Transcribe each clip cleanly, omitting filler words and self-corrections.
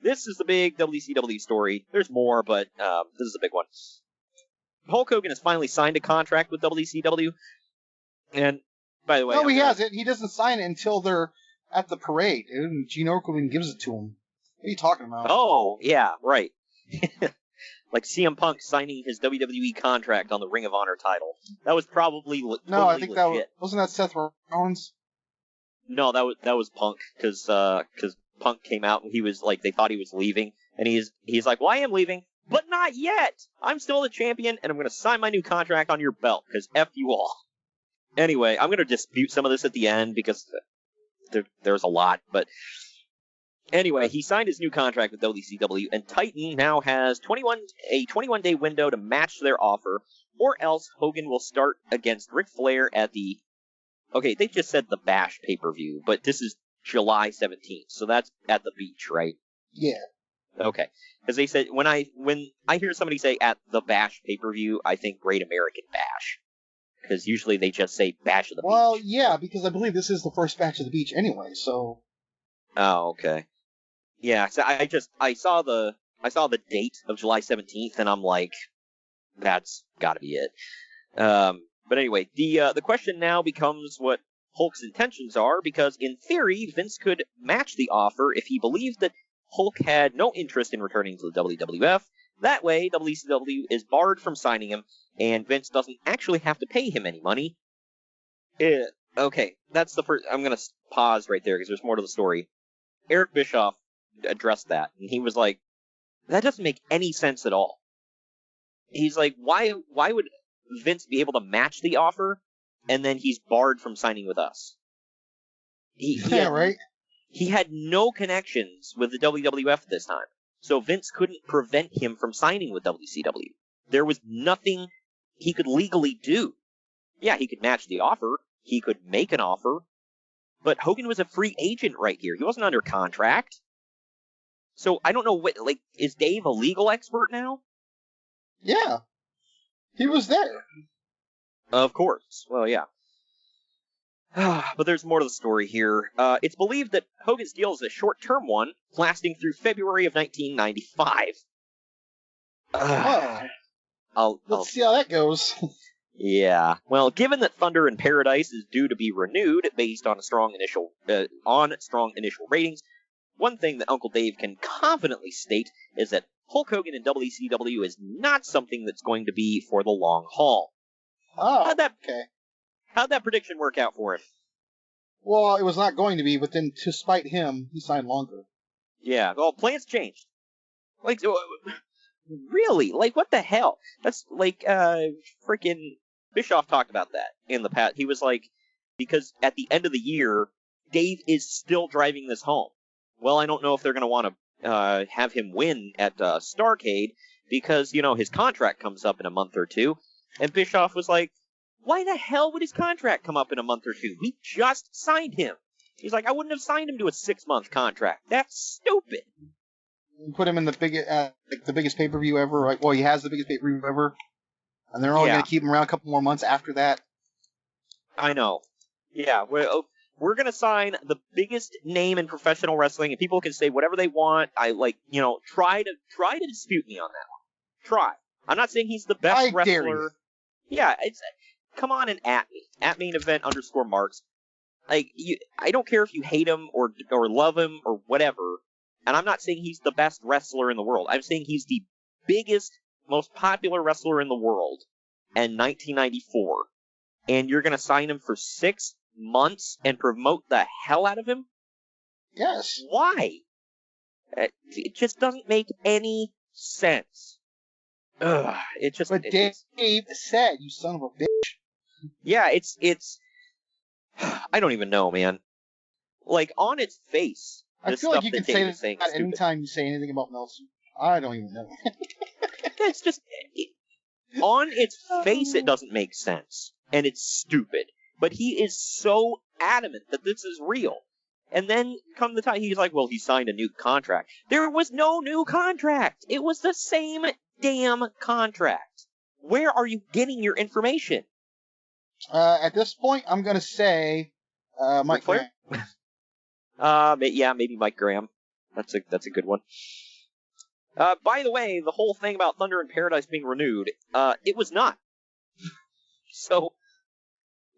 this is the big WCW story. There's more, but this is a big one. Hulk Hogan has finally signed a contract with WCW. And, by the way... No, he hasn't. He doesn't sign it until they're at the parade. Gene Okerlund gives it to him. What are you talking about? Oh, yeah, right. Like CM Punk signing his WWE contract on the Ring of Honor title. That was probably totally I think legit. Wasn't that Seth Rollins? No, that was Punk, because Punk came out and he was like, they thought he was leaving, and he's like, well, I am leaving, but not yet. I'm still the champion, and I'm going to sign my new contract on your belt, because F you all. Anyway, I'm going to dispute some of this at the end, because there's a lot, but anyway, he signed his new contract with WCW, and Titan now has a 21-day window to match their offer, or else Hogan will start against Ric Flair at the... Okay, they just said the Bash pay-per-view, but this is July 17th, so that's at the beach, right? Yeah. Okay, because they said, when I hear somebody say at the Bash pay-per-view, I think Great American Bash. Because usually they just say Bash of the Beach. Well, yeah, because I believe this is the first Bash of the Beach anyway, so... Oh, okay. Yeah, so I saw the date of July 17th, and I'm like, that's gotta be it. But anyway, the question now becomes what Hulk's intentions are, because in theory, Vince could match the offer if he believed that Hulk had no interest in returning to the WWF. That way, WCW is barred from signing him, and Vince doesn't actually have to pay him any money. Okay, that's the first... I'm gonna pause right there, because there's more to the story. Eric Bischoff addressed that, and he was like, that doesn't make any sense at all. He's like, why would Vince be able to match the offer, and then he's barred from signing with us? Right? He had no connections with the WWF this time, so Vince couldn't prevent him from signing with WCW. There was nothing he could legally do. Yeah, he could match the offer, he could make an offer, but Hogan was a free agent right here. He wasn't under contract. So I don't know is Dave a legal expert now? Yeah. He was there. Of course. Well, yeah. But there's more to the story here. It's believed that Hogan's deal is a short-term one, lasting through February of 1995. Let's see how that goes. Yeah. Well, given that Thunder in Paradise is due to be renewed based on strong initial ratings, one thing that Uncle Dave can confidently state is that Hulk Hogan in WCW is not something that's going to be for the long haul. Oh, okay. How'd that prediction work out for him? Well, it was not going to be, but then to spite him, he signed longer. Yeah, well, plans changed. Like, really? Like, what the hell? That's like, freaking Bischoff talked about that in the past. He was like, because at the end of the year, Dave is still driving this home. Well, I don't know if they're going to want to have him win at Starrcade because, his contract comes up in a month or two. And Bischoff was like, why the hell would his contract come up in a month or two? We just signed him. He's like, I wouldn't have signed him to a 6-month contract. That's stupid. Put him in the biggest pay-per-view ever. Right? Well, he has the biggest pay-per-view ever. And they're only going to keep him around a couple more months after that. I know. Yeah, we're going to sign the biggest name in professional wrestling, and people can say whatever they want. Try to dispute me on that one. Try. I'm not saying he's the best wrestler. Dare you. Yeah, come on and at me. At main event _marks. Like, I don't care if you hate him or love him or whatever. And I'm not saying he's the best wrestler in the world. I'm saying he's the biggest, most popular wrestler in the world in 1994. And you're going to sign him for 6 months and promote the hell out of him? Yes. Why? It just doesn't make any sense. Ugh, it just. But Dave said, you son of a bitch. Yeah, it's. I don't even know, man. Like, on its face, I feel like you can say that anytime you say anything about Meltzer. I don't even know. It's just. On its face, it doesn't make sense. And it's stupid. But he is so adamant that this is real. And then come the time, he's like, well, he signed a new contract. There was no new contract. It was the same damn contract. Where are you getting your information? At this point, I'm going to say Mike Graham. Yeah, maybe Mike Graham. That's a good one. By the way, the whole thing about Thunder in Paradise being renewed, it was not. So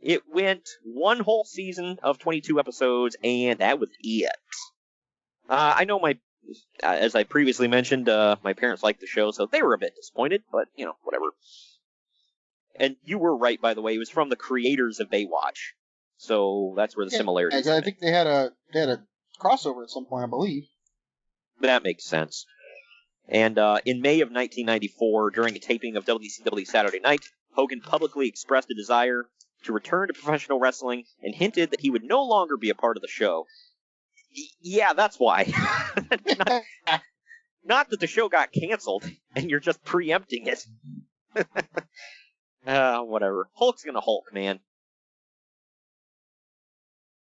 it went one whole season of 22 episodes, and that was it. I know as I previously mentioned, my parents liked the show, so they were a bit disappointed, but, whatever. And you were right, by the way. It was from the creators of Baywatch. So that's where the similarities are. I think they had a crossover at some point, I believe. That makes sense. And in May of 1994, during a taping of WCW Saturday Night, Hogan publicly expressed a desire to return to professional wrestling and hinted that he would no longer be a part of the show. Yeah, that's why. Not that the show got canceled, and you're just preempting it. Whatever. Hulk's gonna Hulk, man.